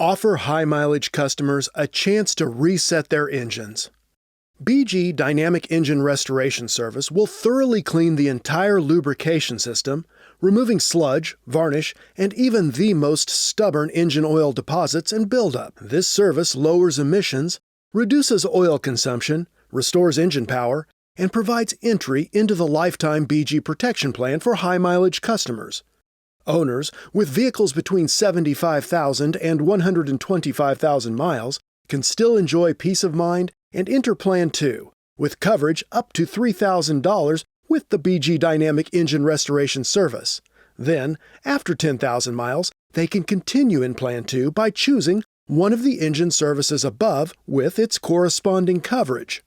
Offer high-mileage customers a chance to reset their engines. BG Dynamic Engine Restoration Service will thoroughly clean the entire lubrication system, removing sludge, varnish, and even the most stubborn engine oil deposits and buildup. This service lowers emissions, reduces oil consumption, restores engine power, and provides entry into the lifetime BG protection plan for high-mileage customers. Owners with vehicles between 75,000 and 125,000 miles can still enjoy peace of mind and enter Plan 2, with coverage up to $3,000 with the BG Dynamic Engine Restoration Service. Then, after 10,000 miles, they can continue in Plan 2 by choosing one of the engine services above with its corresponding coverage.